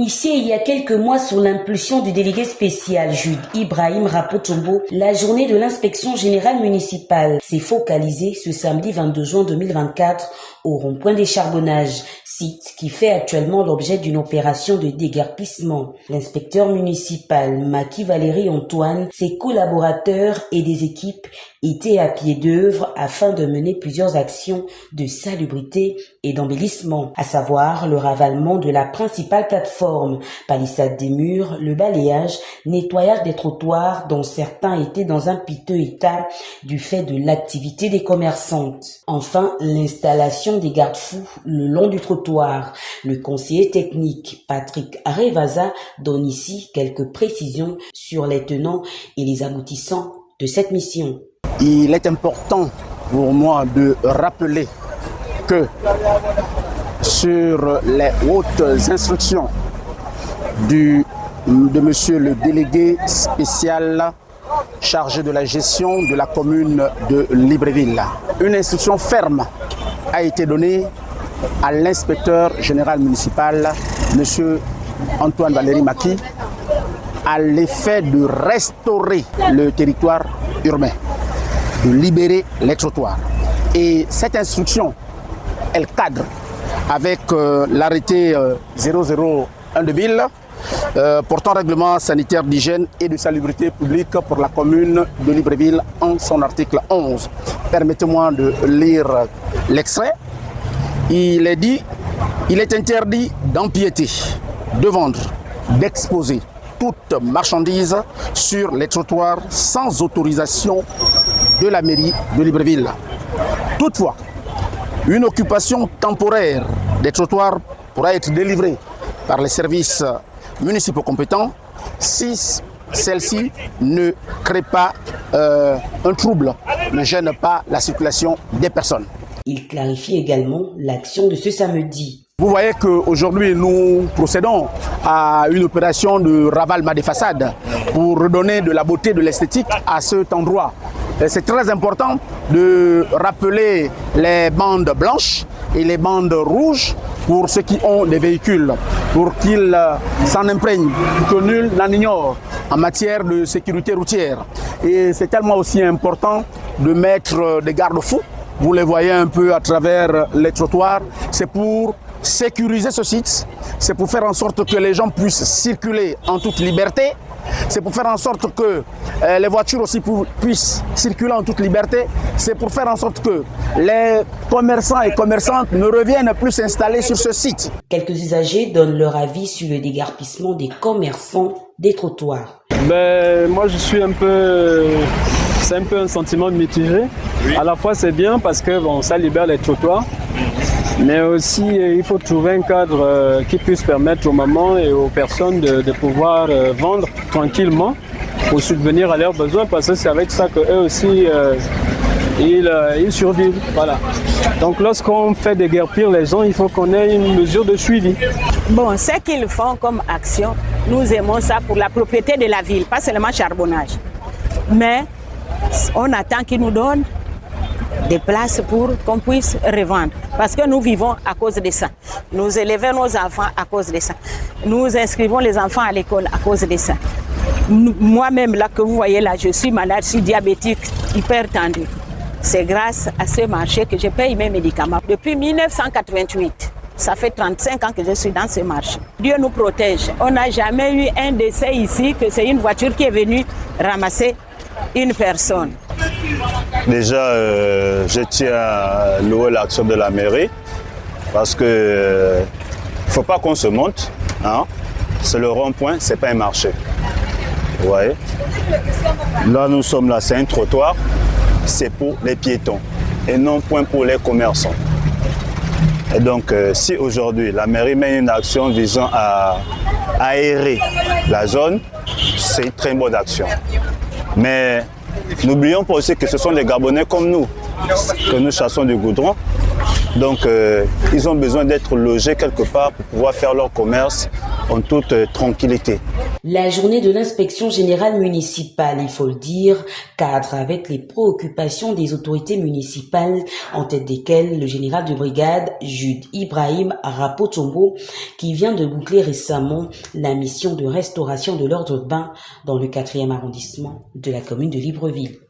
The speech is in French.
Initiée il y a quelques mois sous l'impulsion du délégué spécial Jude Ibrahim Rapotombo, la journée de l'inspection générale municipale s'est focalisée ce samedi 22 juin 2024 au rond-point des Charbonnages, site qui fait actuellement l'objet d'une opération de déguerpissement. L'inspecteur municipal Maki Valérie Antoine, ses collaborateurs et des équipes étaient à pied d'œuvre afin de mener plusieurs actions de salubrité et d'embellissement, à savoir le ravalement de la principale plateforme, palissade des murs, le balayage, nettoyage des trottoirs dont certains étaient dans un piteux état du fait de l'activité des commerçantes. Enfin, l'installation des garde-fous le long du trottoir. Le conseiller technique Patrick Arevaza donne ici quelques précisions sur les tenants et les aboutissants de cette mission. Il est important pour moi de rappeler que sur les hautes instructions de monsieur le délégué spécial chargé de la gestion de la commune de Libreville, une instruction ferme a été donnée à l'inspecteur général municipal, monsieur Antoine Valérie Maki, à l'effet de restaurer le territoire urbain, de libérer les trottoirs. Et cette instruction, elle cadre avec l'arrêté 001/2000 portant règlement sanitaire d'hygiène et de salubrité publique pour la commune de Libreville en son article 11. Permettez-moi de lire l'extrait. Il est dit, il est interdit d'empiéter, de vendre, d'exposer toute marchandise sur les trottoirs sans autorisation de la mairie de Libreville. Toutefois, une occupation temporaire des trottoirs pourra être délivrée par les services municipaux compétents si celle-ci ne crée pas un trouble, ne gêne pas la circulation des personnes. Il clarifie également l'action de ce samedi. Vous voyez qu'aujourd'hui, nous procédons à une opération de ravalement des façades pour redonner de la beauté, de l'esthétique à cet endroit. C'est très important de rappeler les bandes blanches et les bandes rouges pour ceux qui ont des véhicules, pour qu'ils s'en imprègnent, que nul n'en ignore en matière de sécurité routière. Et c'est tellement aussi important de mettre des garde-fous. Vous les voyez un peu à travers les trottoirs. C'est pour sécuriser ce site, c'est pour faire en sorte que les gens puissent circuler en toute liberté, c'est pour faire en sorte que les voitures aussi puissent circuler en toute liberté, c'est pour faire en sorte que les commerçants et commerçantes ne reviennent plus s'installer sur ce site. Quelques usagers donnent leur avis sur le déguerpissement des commerçants des trottoirs. Moi je suis c'est un peu un sentiment mitigé. Oui. À la fois c'est bien parce que ça libère les trottoirs, mais aussi il faut trouver un cadre qui puisse permettre aux mamans et aux personnes de pouvoir vendre tranquillement pour subvenir à leurs besoins, parce que c'est avec ça qu'eux aussi ils survivent. Voilà. Donc lorsqu'on fait déguerpir les gens, il faut qu'on ait une mesure de suivi. Bon, ce qu'ils font comme action, nous aimons ça pour la propriété de la ville, pas seulement Charbonnage. Mais on attend qu'ils nous donnent des places pour qu'on puisse revendre. Parce que nous vivons à cause de ça. Nous élevons nos enfants à cause de ça. Nous inscrivons les enfants à l'école à cause de ça. Moi-même, là que vous voyez là, je suis malade, je suis diabétique, hypertendu. C'est grâce à ce marché que je paye mes médicaments. Depuis 1988, ça fait 35 ans que je suis dans ce marché. Dieu nous protège. On n'a jamais eu un décès ici, que c'est une voiture qui est venue ramasser une personne. Déjà, je tiens à louer l'action de la mairie parce que il ne faut pas qu'on se monte. Hein? C'est le rond-point, c'est pas un marché. Vous voyez? Là, nous sommes là, c'est un trottoir, c'est pour les piétons et non point pour les commerçants. Et donc, si aujourd'hui la mairie met une action visant à aérer la zone, c'est une très bonne action. Mais n'oublions pas aussi que ce sont des Gabonais comme nous, que nous chassons du goudron. Donc, ils ont besoin d'être logés quelque part pour pouvoir faire leur commerce en toute tranquillité. La journée de l'inspection générale municipale, il faut le dire, cadre avec les préoccupations des autorités municipales, en tête desquelles le général de brigade Jude Ibrahim Rapotombo, qui vient de boucler récemment la mission de restauration de l'ordre urbain dans le 4e arrondissement de la commune de Libreville.